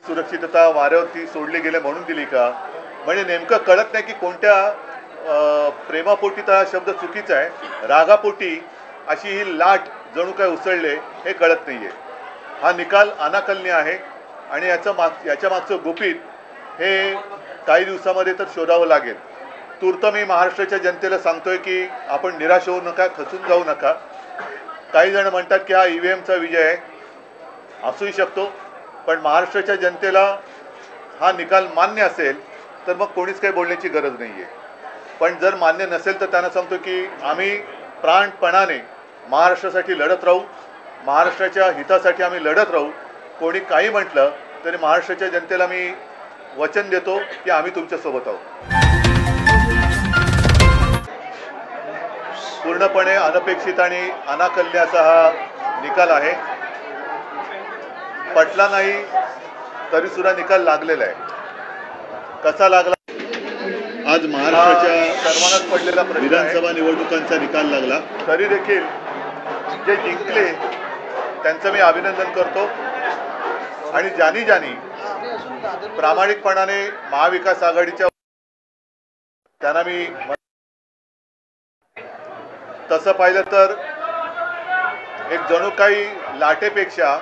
सुरक्षितता वाऱ्यावरती सोडली गेले म्हणून दिली का? म्हणजे नेमकं कळत नाही की कोणत्या प्रेमापोटी हा शब्द चुकीचा आहे, रागापोटी अशी ही लाट जणू काय उसळले हे कळत नाहीये. हा निकाल अनाकलनीय आहे आणि याच्या मागचं गुपित हे काही दिवसामध्ये तर शोधावं लागेल. तूर्त मी महाराष्ट्राच्या जनतेला सांगतोय की आपण निराश होऊ नका, खचून जाऊ नका. काही जण म्हणतात की हा ईव्हीएमचा विजय आहे, असूही शकतो, पण महाराष्ट्राच्या जनतेला हा निकाल मान्य असेल तर मग कोणीच काही बोलण्याची गरज नाही आहे. पण जर मान्य नसेल तर त्यांना सांगतो की आम्ही प्राणपणाने महाराष्ट्रासाठी लढत राहू, महाराष्ट्राच्या हितासाठी आम्ही लढत राहू. कोणी काही म्हटलं तरी महाराष्ट्राच्या जनतेला मी वचन देतो की आम्ही तुमच्यासोबत आहोत. पूर्णपणे अनपेक्षित आणि अनाकलनीय असा हा निकाल आहे. पटला नाही तरी सुद्धा निकाल लागलेला आहे. कसा लागला? आज महाराष्ट्राच्या सर्वांनाच पडलेला विधानसभा निवडणुकांचा निकाल लागला. तरी देखील जे जिंकले त्यांचं मी अभिनंदन करतो आणि ज्यांनी प्रामाणिकपणाने महाविकास आघाडीच्या त्यांना मी तसं पाहिलं तर एक जणू काही लाटेपेक्षा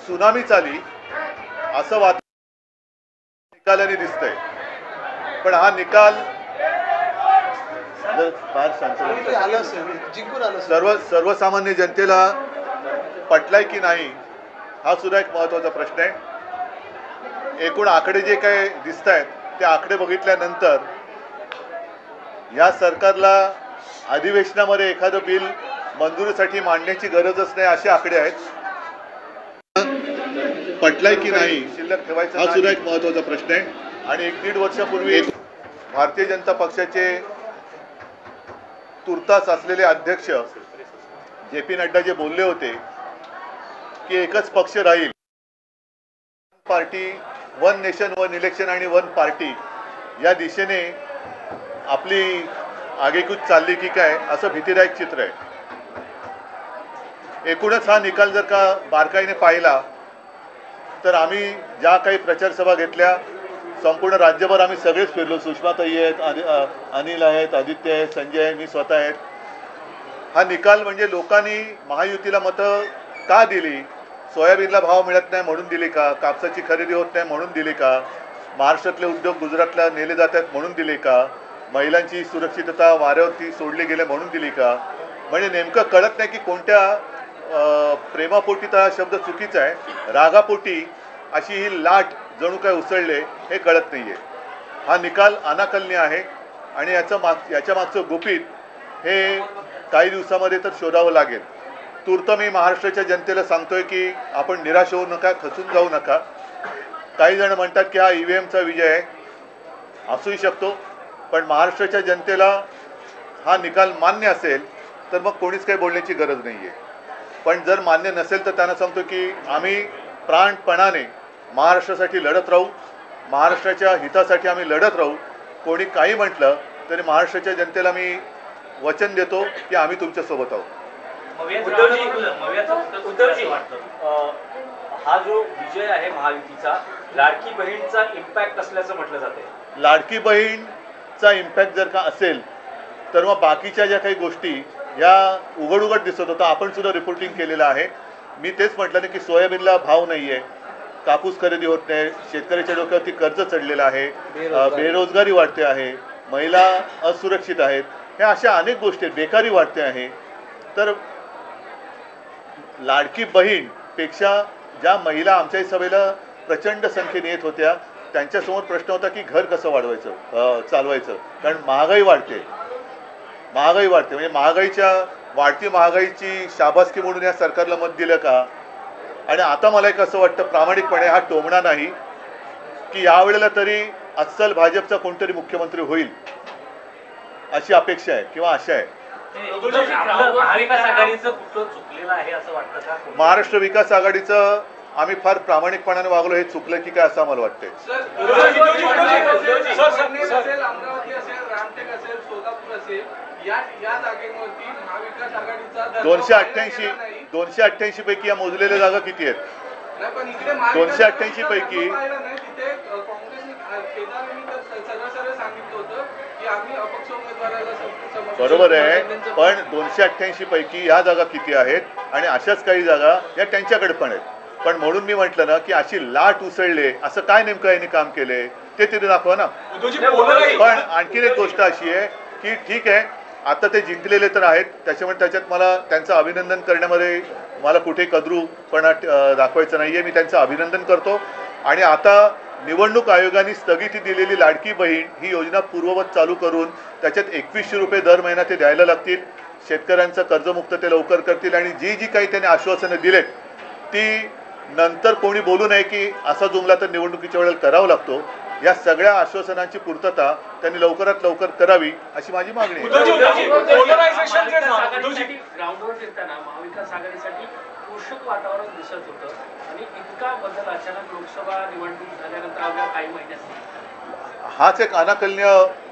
सुनामीच आली असं निकालाने दिसतंय. पण हा निकाल सर्वसामान्य जनतेला पटलाय की नाही हा सुद्धा एक महत्त्वाचा प्रश्न आहे. एकूण आकडे जे काही दिसत आहेत ते आकडे बघितल्यानंतर या सरकारला अधिवेशनामध्ये एखादं बिल मंजुरीसाठी मांडण्याची गरजच नाही असे आकडे आहेत. पटलाय की नाही शिल्लक ठेवायचा हा सुद्धा एक महत्त्वाचा प्रश्न आहे. आणि 1-1.5 वर्षापूर्वी भारतीय जनता पक्षाचे तुर्तास असलेले अध्यक्ष जे.पी. नड्डा जे बोलले होते की एकच पक्ष राहील, party, one nation one election आणि वन पार्टी या दिशेने आपली आगेकूच चालली की काय असं भीतीदायक चित्र आहे. एकूणच हा निकाल जर का बारकाईने पाहिला तर आम्ही ज्या काही प्रचार सभा घेतल्या संपूर्ण राज्यभर आम्ही सगळेच फिरलो. सुषमाताई आहेत, अनिल आहेत, आदित्य आहेत, संजय आहे, मी स्वतः आहेत. हा निकाल म्हणजे लोकांनी महायुतीला मतं का दिली? सोयाबीनला भाव मिळत नाही म्हणून दिली का? कापसाची खरेदी होत नाही म्हणून दिली का? महाराष्ट्रातले उद्योग गुजरातला नेले जात आहेत म्हणून दिले का? महिलांची सुरक्षितता वाऱ्यावरती सोडली गेले म्हणून दिली का? म्हणजे नेमकं कळत नाही की कोणत्या प्रेमापोटी हा शब्द चुकीचा आहे, रागापोटी अशी ही लाट जणू काय उसळले हे कळत नाहीये. हा निकाल अनाकलनीय आहे आणि याच्या मागचं गुपित हे काही दिवसामध्ये तर शोधावं लागेल. तूर्त मी महाराष्ट्राच्या जनतेला सांगतोय की आपण निराश होऊ नका, खचून जाऊ नका. काही जण म्हणतात की हा ईव्हीएमचा विजय आहे, असूही शकतो, पण महाराष्ट्राच्या जनतेला हा निकाल मान्य असेल तर मग कोणीच काही बोलण्याची गरज नाही आहे. पण जर मान्य नसेल तर त्यांना सांगतो की आम्ही प्राणपणाने महाराष्ट्रासाठी लढत राहू, महाराष्ट्राच्या हितासाठी आम्ही लढत राहू. कोणी काही म्हटलं तरी महाराष्ट्राच्या जनतेला मी वचन देतो की आम्ही तुमच्यासोबत आहोत. हा जो विजय आहे महायुतीचा, लाडकी बहीणचा इम्पॅक्ट असल्याचं म्हटलं जाते. लाडकी बहीणचा इम्पॅक्ट जर का असेल तर मग बाकीच्या ज्या काही गोष्टी या उघड दिसत होता. आपण सुद्धा रिपोर्टिंग केलेलं आहे. मी तेच म्हटलं नाही की सोयाबीनला भाव नाही आहे, कापूस खरेदी होत नाही, शेतकऱ्याच्या डोक्यावरती कर्ज चढलेलं आहे, बेरोजगारी वाढते आहे, महिला असुरक्षित आहेत, ह्या अशा अनेक गोष्टी आहेत, बेकारी वाढते आहे. तर लाडकी बहीणपेक्षा ज्या महिला आमच्याही सभेला प्रचंड संख्येने येत होत्या त्यांच्यासमोर प्रश्न होता की घर कसं वाढवायचं, चालवायचं. कारण महागाई वाढते म्हणजे वाढती महागाईची शाबासकी म्हणून या सरकारला मत दिलं का? आणि आता मला एक असं वाटतं प्रामाणिकपणे, हा टोमणा नाही, की यावेळेला तरी अस्सल भाजपचा कोणतरी मुख्यमंत्री होईल अशी अपेक्षा आहे किंवा आशा आहे. महाराष्ट्र विकास आघाडीचं आम्ही फार प्रामाणिकपणाने वागलो हे चुकलं की काय असं मला वाटतंय. 288 पैकी या मोजलेल्या जागा किती आहेत? नाही, पण इकडे 288 पैकी तिथे काँग्रेसने केदारांनी तर सरळ सांगितलं होतं की आम्ही अपक्ष उमेदवाराला समर्थन. बरोबर आहे, पण 288 पैकी ह्या जागा किती आहेत आणि अशाच काही जागा या त्यांच्याकडे पण आहेत. पण म्हणून मी म्हटलं ना की अशी लाट उसळले असं काय नेमकं यांनी काम केले ते तिथे दाखवा ना. पण आणखीन एक गोष्ट अशी आहे की ठीक आहे, आता ते जिंकलेले तर आहेत, त्याच्यामुळे त्याच्यात मला त्यांचं अभिनंदन करण्यामध्ये मला कुठे कद्रूपणा दाखवायचं नाहीये. मी त्यांचं अभिनंदन करतो. आणि आता निवडणूक आयोगाने स्थगिती दिलेली लाडकी बहीण ही योजना पूर्ववत चालू करून त्याच्यात 2100 रुपये दर महिना ते द्यायला लागतील. शेतकऱ्यांचं कर्जमुक्त ते लवकर करतील. आणि जी जी काही त्यांनी आश्वासनं दिलेत ती नंतर कोणी बोलू नये की असा जुमला तर निवडणुकीच्या वेळेला करावा लागतो. या सगळ्या आश्वासनांची पूर्तता त्यांनी लवकरात लवकर करावी अशी माझी मागणी आहे. ग्राउंडवर फिरताना महाविकास आघाडीसाठी पोषक वातावरण दिसत होतं आणि इतका बदल अचानक लोकसभा निवडणूक झाल्यानंतर अवघ्या काही महिन्यात हाच एक अनाकलनीय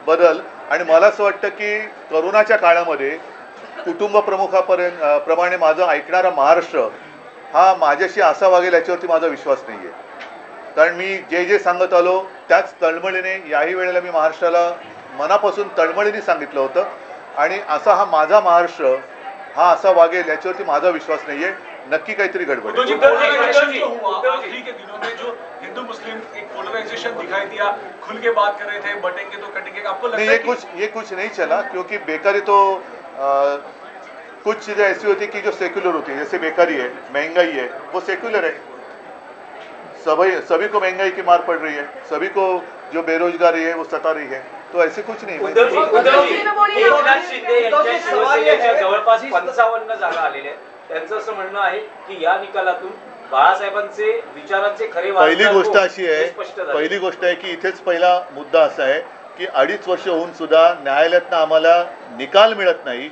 बदल. आणि मला असं वाटतं की करोनाच्या काळामध्ये कुटुंब प्रमुखाप्रमाणे माझं ऐकणारा महाराष्ट्र हा माझ्याशी असा वागेल याच्यावरती माझा विश्वास नाही आहे. कारण मी जे जे सांगत आलो त्याच तळमळीने याही वेळेला मी महाराष्ट्राला मनापासून तळमळीने सांगितलं होतं. आणि असा हा माझा महाराष्ट्र हा असा वागेल याच्यावरती माझा विश्वास नाही आहे. नक्की काहीतरी गडबड आहे. हिंदू मुस्लिम एक पोलराइजेशन दिखाई दिया, खुल के बात कर रहे थे, बटेंगे तो कटेंगे. आपको लगता नहीं, ये कुछ नहीं चला, क्योंकि बेकारी तो कुछ चीज़ें ऐसी होती कि जो सेक्युलर होती है. जैसे बेकारी है, महंगाई है, वो सेक्युलर है. सभी को महंगाई की मार पड़ रही है, सभी को जो बेरोजगारी है वो सता रही है. तो ऐसे कुछ नहीं. एकनाथ शिंदे यांच्या शिवसेनेच्या जवळपास 55 जागा आलेल्या आहेत. त्यांचं असं म्हणणं आहे की या निकालातून बाळासाहेबांचे विचारांचे खरे पहिली गोष्ट अशी आहे की इथेच पहिला मुद्दा असा आहे की 2.5 वर्ष होऊन सुद्धा न्यायालयातनं आम्हाला निकाल मिळत नाही.